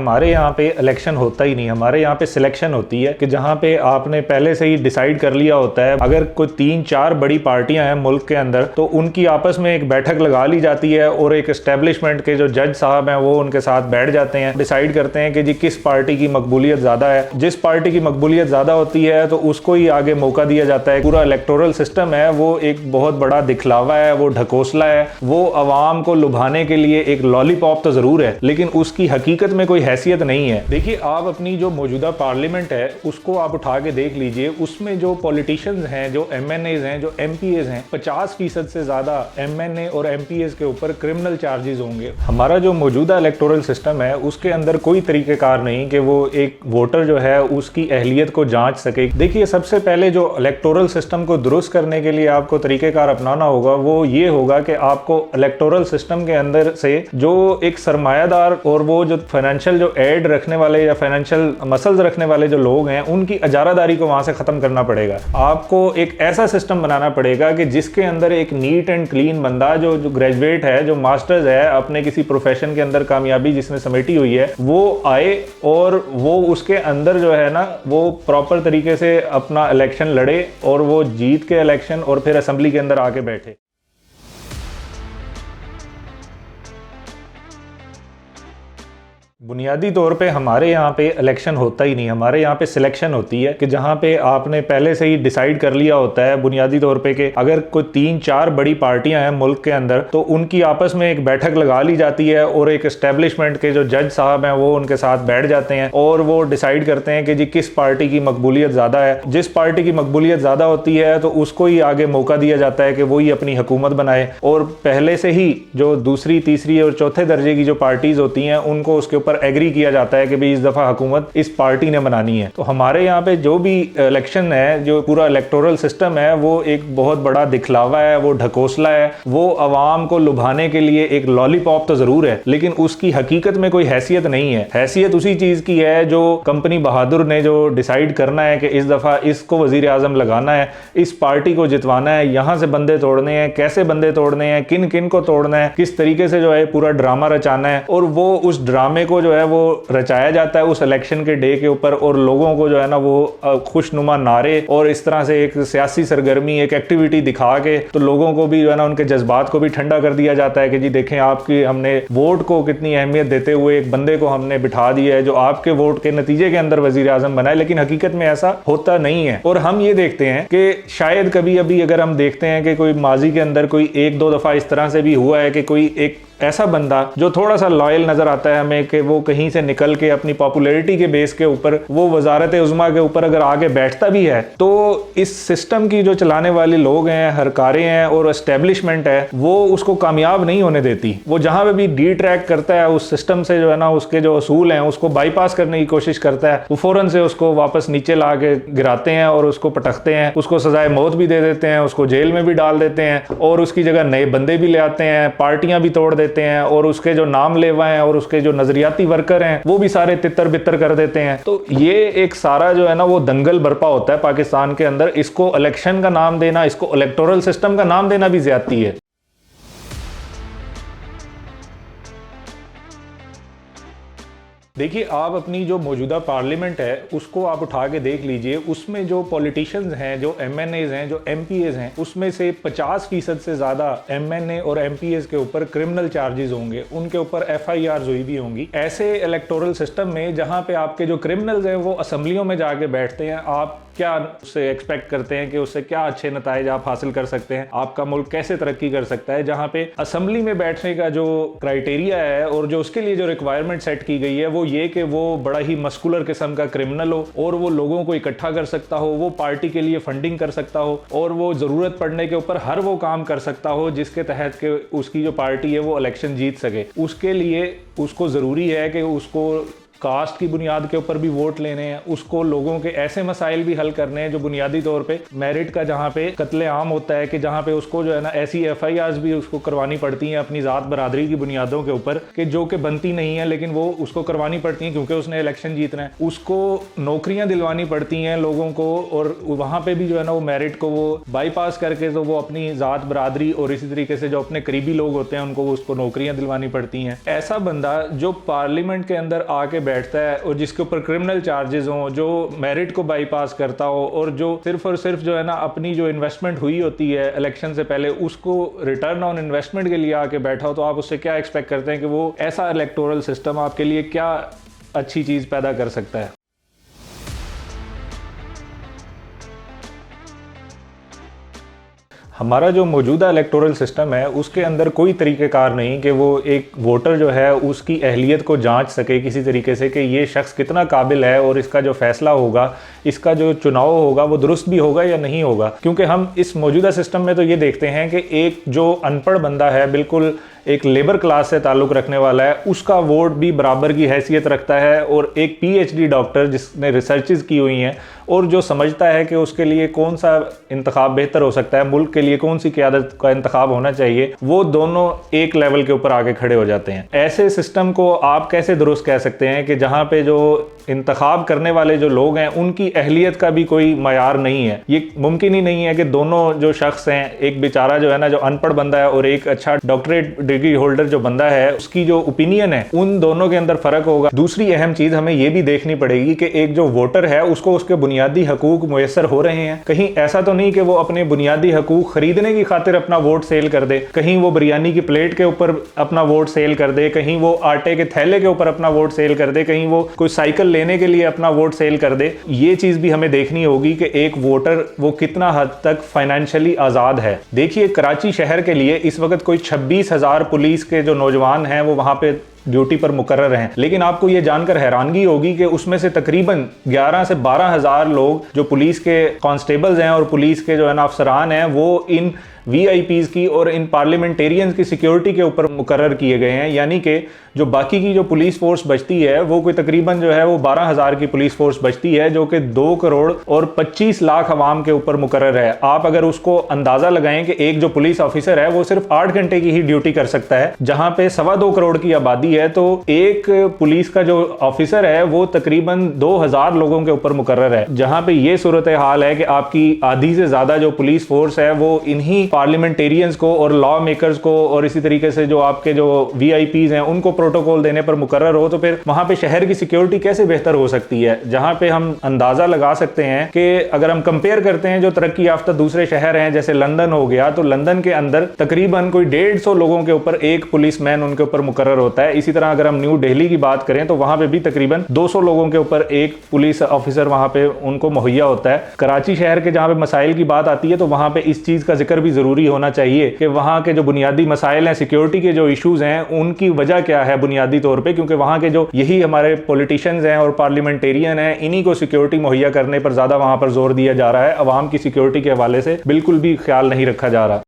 हमारे यहाँ पे इलेक्शन होता ही नहीं, हमारे यहाँ पे सिलेक्शन होती है कि जहाँ पे आपने पहले से ही डिसाइड कर लिया होता है। अगर कोई 3-4 बड़ी पार्टियां हैं मुल्क के अंदर तो उनकी आपस में एक बैठक लगा ली जाती है और एक एस्टेब्लिशमेंट के जो जज साहब हैं वो उनके साथ बैठ जाते हैं, डिसाइड करते हैं कि जी किस पार्टी की मकबूलियत ज्यादा है। जिस पार्टी की मकबूलियत ज्यादा होती है तो उसको ही आगे मौका दिया जाता है। पूरा इलेक्टोरल सिस्टम है वो एक बहुत बड़ा दिखलावा है, वो ढकोसला है, वो अवाम को लुभाने के लिए एक लॉलीपॉप तो जरूर है लेकिन उसकी हकीकत में कोई हैसियत नहीं है। देखिए, आप अपनी जो मौजूदा पार्लियामेंट है उसको आप उठा के देख लीजिए, उसमें जो पॉलिटिशियंस हैं, जो एमएनएज हैं, जो एमपीएज हैं, 50% से ज्यादा एमएनए और एमपीएज के ऊपर क्रिमिनल चार्जेस होंगे। हमारा जो मौजूदा इलेक्टोरल सिस्टम है उसके अंदर कोई तरीकेकार नहीं कि वो एक वोटर जो है उसकी अहलियत को जांच सके। देखिए, सबसे पहले जो इलेक्टोरल सिस्टम को दुरुस्त करने के लिए आपको तरीकेकार अपनाना होगा वो ये होगा कि आपको इलेक्टोरल सिस्टम के अंदर से जो एक सरमायादार और वो जो फाइनेंशियल जो एड रखने वाले या फाइनेंशियल मसल्स रखने वाले जो लोग हैं उनकी अजारादारी को वहां से खत्म करना पड़ेगा। आपको एक ऐसा सिस्टम बनाना पड़ेगा कि जिसके अंदर एक नीट एंड क्लीन बंदा जो ग्रेजुएट है, जो मास्टर्स है, अपने किसी प्रोफेशन के अंदर कामयाबी जिसने समेटी हुई है, वो आए और वो उसके अंदर जो है ना वो प्रॉपर तरीके से अपना इलेक्शन लड़े और वो जीत के इलेक्शन और फिर असेंबली के अंदर आके बैठे। बुनियादी तौर पे हमारे यहाँ पे इलेक्शन होता ही नहीं, हमारे यहाँ पे सिलेक्शन होती है कि जहाँ पे आपने पहले से ही डिसाइड कर लिया होता है बुनियादी तौर पे कि अगर कोई 3-4 बड़ी पार्टियां हैं मुल्क के अंदर तो उनकी आपस में एक बैठक लगा ली जाती है और एक एस्टेब्लिशमेंट के जो जज साहब हैं वो उनके साथ बैठ जाते हैं और वो डिसाइड करते हैं कि जी किस पार्टी की मकबूलियत ज्यादा है। जिस पार्टी की मकबूलियत ज्यादा होती है तो उसको ही आगे मौका दिया जाता है कि वो ही अपनी हुकूमत बनाए और पहले से ही जो दूसरी, तीसरी और चौथे दर्जे की जो पार्टीज होती हैं उनको उसके ऊपर एग्री किया जाता है कि भाई इस दफा हुकूमत इस पार्टी ने बनानी है। तो हमारे यहाँ पे जो भी इलेक्शन है, जो पूरा इलेक्टोरल सिस्टम है, वो एक बहुत बड़ा दिखलावा है, वो ढकोसला है, वो अवाम को लुभाने के लिए एक लॉलीपॉप तो जरूर है लेकिन उसकी हकीकत में कोई हैसियत नहीं है। हैसियत उसी चीज की है जो कंपनी बहादुर ने जो डिसाइड करना है कि इस दफा इसको वजीर आजम लगाना है, इस पार्टी को जितवाना है, यहां से बंदे तोड़ने हैं, कैसे बंदे तोड़ने हैं, किन किन को तोड़ना है, किस तरीके से जो है पूरा ड्रामा रचाना है और वो उस ड्रामे को जो है वो रचाया जाता है उस इलेक्शन के डे के ऊपर और लोगों को जो है ना वो खुशनुमा नारे और इस तरह से एक सियासी सरगर्मी, एक एक्टिविटी दिखा के तो लोगों को भी जो है ना उनके जज्बात को भी ठंडा कर दिया जाता है कि जी देखें आपकी हमने वोट को कितनी अहमियत देते हुए एक बंदे को हमने बिठा दिया है जो आपके वोट के नतीजे के अंदर वजीर आजम बना है। लेकिन हकीकत में ऐसा होता नहीं है और हम ये देखते हैं कि शायद कभी अभी अगर हम देखते हैं कि कोई माजी के अंदर कोई 1-2 दफा इस तरह से भी हुआ है कि कोई एक ऐसा बंदा जो थोड़ा सा लॉयल नजर आता है हमें कि वो कहीं से निकल के अपनी पॉपुलैरिटी के बेस के ऊपर वो वजारत उज़्मा के ऊपर अगर आगे बैठता भी है तो इस सिस्टम की जो चलाने वाले लोग हैं, हरकारें हैं और एस्टेब्लिशमेंट है वो उसको कामयाब नहीं होने देती। वो जहां पे भी डी ट्रैक करता है उस सिस्टम से जो है ना उसके जो असूल हैं उसको बाईपास करने की कोशिश करता है, वो फौरन से उसको वापस नीचे ला के गिराते हैं और उसको पटकते हैं, उसको सजाए मौत भी दे देते हैं, उसको जेल में भी डाल देते हैं और उसकी जगह नए बंदे भी ले आते हैं, पार्टियां भी तोड़ देते हैं और उसके जो नाम लेवा हैं और उसके जो नजरियाती वर्कर हैं वो भी सारे तितर बितर कर देते हैं। तो ये एक सारा जो है ना वो दंगल बरपा होता है पाकिस्तान के अंदर। इसको इलेक्शन का नाम देना, इसको इलेक्टोरल सिस्टम का नाम देना भी ज्यादती है। देखिए, आप अपनी जो मौजूदा पार्लियामेंट है उसको आप उठा के देख लीजिए, उसमें जो पॉलिटिशियंस हैं, जो एमएनएज हैं, जो एमपीएज हैं, उसमें से 50% से ज्यादा एमएनए और एमपीएज के ऊपर क्रिमिनल चार्जेस होंगे, उनके ऊपर एफआईआर हुई भी होंगी। ऐसे इलेक्टोरल सिस्टम में जहां पे आपके जो क्रिमिनल्स हैं वो असेंबलियों में जाके बैठते हैं, आप क्या उससे एक्सपेक्ट करते हैं कि उससे क्या अच्छे नताइज आप हासिल कर सकते हैं, आपका मुल्क कैसे तरक्की कर सकता है। जहां पे असेंबली में बैठने का जो क्राइटेरिया है और जो उसके लिए जो रिक्वायरमेंट सेट की गई है वो ये कि वो बड़ा ही मस्कुलर किस्म का क्रिमिनल हो और वो लोगों को इकट्ठा कर सकता हो, वो पार्टी के लिए फंडिंग कर सकता हो और वो जरूरत पड़ने के ऊपर हर वो काम कर सकता हो जिसके तहत के उसकी जो पार्टी है वो इलेक्शन जीत सके। उसके लिए उसको जरूरी है कि उसको कास्ट की बुनियाद के ऊपर भी वोट लेने हैं, उसको लोगों के ऐसे मसाइल भी हल करने हैं जो बुनियादी तौर पे मेरिट का जहाँ पे कत्ले आम होता है कि जहाँ पे उसको जो है ना ऐसी एफआईआर भी उसको करवानी पड़ती हैं अपनी जात बरादरी की बुनियादों के ऊपर कि जो कि बनती नहीं है लेकिन वो उसको करवानी पड़ती हैं क्योंकि उसने इलेक्शन जीतना है। उसको नौकरियां दिलवानी पड़ती हैं लोगों को और वहाँ पे भी जो है ना वो मेरिट को वो बाईपास करके तो वो अपनी जात बरादरी और इसी तरीके से जो अपने करीबी लोग होते हैं उनको उसको नौकरियां दिलवानी पड़ती हैं। ऐसा बंदा जो पार्लियामेंट के अंदर आके बैठता है और जिसके ऊपर क्रिमिनल चार्जेस हों, जो मेरिट को बाईपास करता हो और जो सिर्फ और सिर्फ जो है ना अपनी जो इन्वेस्टमेंट हुई होती है इलेक्शन से पहले उसको रिटर्न ऑन इन्वेस्टमेंट के लिए आके बैठा हो, तो आप उससे क्या एक्सपेक्ट करते हैं कि वो ऐसा इलेक्टोरल सिस्टम आपके लिए क्या अच्छी चीज़ पैदा कर सकता है। हमारा जो मौजूदा इलेक्टोरल सिस्टम है उसके अंदर कोई तरीक़ेकार नहीं कि वो एक वोटर जो है उसकी अहलियत को जांच सके किसी तरीके से कि ये शख्स कितना काबिल है और इसका जो फैसला होगा, इसका जो चुनाव होगा वो दुरुस्त भी होगा या नहीं होगा। क्योंकि हम इस मौजूदा सिस्टम में तो ये देखते हैं कि एक जो अनपढ़ बंदा है, बिल्कुल एक लेबर क्लास से ताल्लुक़ रखने वाला है, उसका वोट भी बराबर की हैसियत रखता है, और एक PhD डॉक्टर जिसने रिसर्चेस की हुई हैं और जो समझता है कि उसके लिए कौन सा इंतखाब बेहतर हो सकता है, मुल्क के लिए कौन सी क़यादत का इंतखाब होना चाहिए, वो दोनों एक लेवल के ऊपर आके खड़े हो जाते हैं। ऐसे सिस्टम को आप कैसे दुरुस्त कह सकते हैं कि जहाँ पे जो इंतखाब करने वाले जो लोग हैं उनकी अहलियत का भी कोई मयार नहीं है। ये मुमकिन ही नहीं है कि दोनों जो शख्स हैं, एक बेचारा जो है ना जो अनपढ़ बंदा है और एक अच्छा डॉक्टरेट डिग्री होल्डर जो बंदा है, उसकी जो ओपिनियन है उन दोनों के अंदर फर्क होगा। दूसरी अहम चीज हमें ये भी देखनी पड़ेगी कि एक जो वोटर है उसको उसके बुनियादी हकूक मुयसर हो रहे हैं। कहीं ऐसा तो नहीं कि वो अपने बुनियादी हकूक खरीदने की खातिर अपना वोट सेल कर दे, कहीं वो बिरयानी की प्लेट के ऊपर अपना वोट सेल कर दे, कहीं वो आटे के थैले के ऊपर अपना वोट सेल कर दे, कहीं वो कोई साइकिल लेने के लिए अपना वोट सेल कर दे। ये चीज भी हमें देखनी होगी कि एक वोटर वो कितना हद तक फाइनेंशियली आजाद है। देखिए, कराची शहर के लिए इस वक्त कोई 26,000 पुलिस के जो नौजवान हैं वो वहां पे ड्यूटी पर मुकर्रर हैं, लेकिन आपको ये जानकर हैरानगी होगी कि उसमें से तकरीबन 11 से 12,000 लोग जो पुलिस के कांस्टेबल्स हैं और पुलिस के जो है ना अफसरान हैं वो इन VIPs की और इन पार्लियामेंटेरियंस की सिक्योरिटी के ऊपर मुकर्रर किए गए हैं। यानी कि जो बाकी की जो पुलिस फोर्स बचती है वो कोई तकरीबन जो है वो 12,000 की पुलिस फोर्स बचती है, जो कि 2 करोड़ और 25 लाख अवाम के ऊपर मुकर्रर है। आप अगर उसको अंदाजा लगाएं कि एक जो पुलिस ऑफिसर है वो सिर्फ 8 घंटे की ही ड्यूटी कर सकता है, जहां पे 2.25 करोड़ की आबादी है, तो एक पुलिस का जो ऑफिसर है वो तकरीबन 2,000 लोगों के ऊपर मुकर्रर है। जहां पे ये सूरत हाल है कि आपकी आधी से ज्यादा जो पुलिस फोर्स है वो इन्हीं पार्लियामेंटेरियंस को और लॉ मेकर्स को और इसी तरीके से जो आपके जो VIPs हैं उनको प्रोटोकॉल देने पर मुकर्रर हो, तो फिर वहां पे शहर की सिक्योरिटी कैसे बेहतर हो सकती है। जहां पे हम अंदाजा लगा सकते हैं कि अगर हम कंपेयर करते हैं जो तरक्की याफ्ता दूसरे शहर हैं, जैसे लंदन हो गया, तो लंदन के अंदर तकरीबन कोई 150 लोगों के ऊपर एक पुलिसमैन उनके ऊपर मुकर्रर होता है। इसी तरह अगर हम न्यू दिल्ली की बात करें तो वहां पे भी तकरीबन 200 लोगों के ऊपर एक पुलिस ऑफिसर वहां पे उनको मुहैया होता है। कराची शहर के जहां पे मसाइल की बात आती है तो वहां पे इस चीज का जिक्र भी जरूरी होना चाहिए कि वहां के जो बुनियादी मसाइल हैं, सिक्योरिटी के जो इश्यूज हैं, उनकी वजह क्या है बुनियादी तौर पे, क्योंकि वहां के जो यही हमारे पॉलिटिशियंस हैं और पार्लियामेंटेरियन हैं, इन्हीं को सिक्योरिटी मुहैया करने पर ज्यादा वहां पर जोर दिया जा रहा है। अवाम की सिक्योरिटी के हवाले से बिल्कुल भी ख्याल नहीं रखा जा रहा।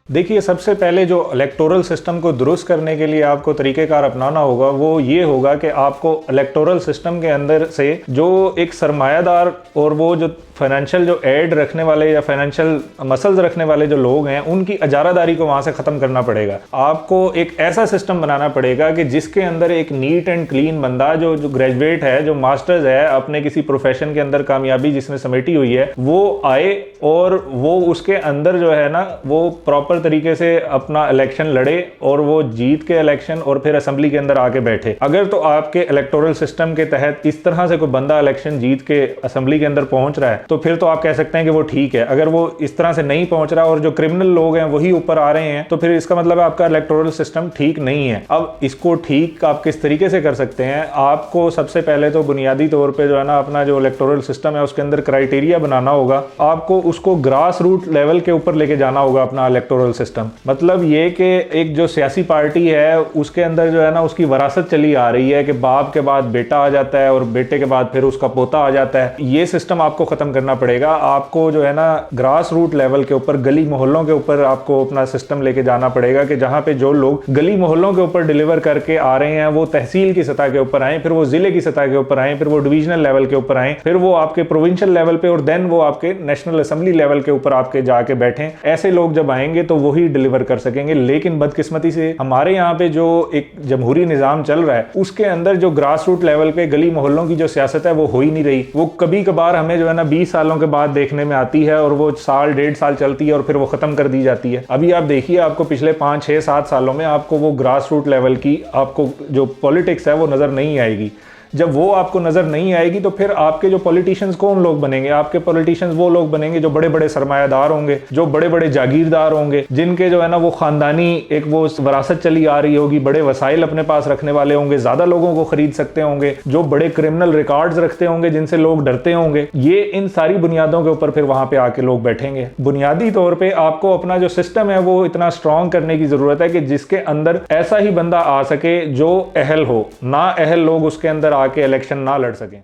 देखिए, सबसे पहले जो इलेक्टोरल सिस्टम को दुरुस्त करने के लिए आपको तरीक़ेकार अपनाना होगा वो ये होगा कि आपको इलेक्टोरल सिस्टम के अंदर से जो एक सरमायादार और वो जो फाइनेंशियल जो एड रखने वाले या फाइनेंशियल मसल्स रखने वाले जो लोग हैं उनकी इजारादारी को वहां से ख़त्म करना पड़ेगा। आपको एक ऐसा सिस्टम बनाना पड़ेगा कि जिसके अंदर एक नीट एंड क्लीन बंदा जो ग्रेजुएट है, जो मास्टर्स है, अपने किसी प्रोफेशन के अंदर कामयाबी जिसने समेटी हुई है, वो आए और वो उसके अंदर जो है ना वो प्रॉपर तरीके से अपना इलेक्शन लड़े और वो जीत के इलेक्शन और फिर असेंबली के अंदर आके बैठे। अगर तो आपके इलेक्टोरल सिस्टम के तहत इस तरह से कोई बंदा इलेक्शन जीत के असेंबली के अंदर पहुंच रहा है तो फिर तो आप कह सकते हैं कि वो ठीक है। अगर वो इस तरह से नहीं पहुंच रहा और जो क्रिमिनल लोग हैं वही ऊपर आ रहे हैं तो फिर इसका मतलब है आपका इलेक्टोरल सिस्टम ठीक नहीं है। अब इसको ठीक आप किस तरीके से कर सकते हैं? आपको सबसे पहले तो बुनियादी तौर पे जो है ना अपना जो इलेक्टोरल सिस्टम है उसके अंदर क्राइटेरिया बनाना होगा। आपको उसको ग्रास रूट लेवल के ऊपर लेके जाना होगा अपना इलेक्टोरल सिस्टम। मतलब ये कि एक जो सियासी पार्टी है उसके अंदर जो है ना उसकी वरासत चली आ रही है कि बाप के बाद बेटा आ जाता है और बेटे के बाद फिर उसका पोता आ जाता है। ये सिस्टम आपको खत्म करना पड़ेगा। आपको जो है ना ग्रास रूट लेवल के ऊपर, गली मोहल्लों के ऊपर आपको अपना सिस्टम लेके जाना पड़ेगा कि जहां पे जो लोग गली मोहल्लों के ऊपर डिलीवर करके आ रहे हैं वो तहसील की सतह के ऊपर आए, फिर वो जिले की सतह के ऊपर आए, फिर वो डिविजनल लेवल के ऊपर आए, फिर वो आपके प्रोविंशियल लेवल पे और देन वो आपके नेशनल असेंबली लेवल के ऊपर आपके जाके बैठे। ऐसे लोग जब आएंगे तो तो वही डिलीवर कर सकेंगे। लेकिन बदकिस्मती से हमारे यहाँ पे जो एक जमहूरी निज़ाम चल रहा है उसके अंदर जो ग्रास रूट लेवल पे गली मोहल्लों की जो सियासत है वो हो ही नहीं रही। वो कभी कभार हमें जो है ना 20 सालों के बाद देखने में आती है और वो साल 1.5 साल चलती है और फिर वो खत्म कर दी जाती है। अभी आप देखिए, आपको पिछले 5, 6, 7 सालों में आपको वो ग्रास रूट लेवल की आपको जो पॉलिटिक्स है वो नजर नहीं आएगी। जब वो आपको नजर नहीं आएगी तो फिर आपके जो पॉलिटिशियंस कौन लोग बनेंगे? आपके पॉलिटिशियंस वो लोग बनेंगे जो बड़े बड़े सरमायादार होंगे, जो बड़े बड़े जागीरदार होंगे, जिनके जो है ना वो खानदानी एक वो विरासत चली आ रही होगी, बड़े वसाइल अपने पास रखने वाले होंगे, ज्यादा लोगों को खरीद सकते होंगे, जो बड़े क्रिमिनल रिकॉर्ड्स रखते होंगे जिनसे लोग डरते होंगे। ये इन सारी बुनियादों के ऊपर फिर वहां पे आके लोग बैठेंगे। बुनियादी तौर पर आपको अपना जो सिस्टम है वो इतना स्ट्रांग करने की जरूरत है कि जिसके अंदर ऐसा ही बंदा आ सके जो अहल हो, ना अहल लोग उसके अंदर आके इलेक्शन ना लड़ सकें।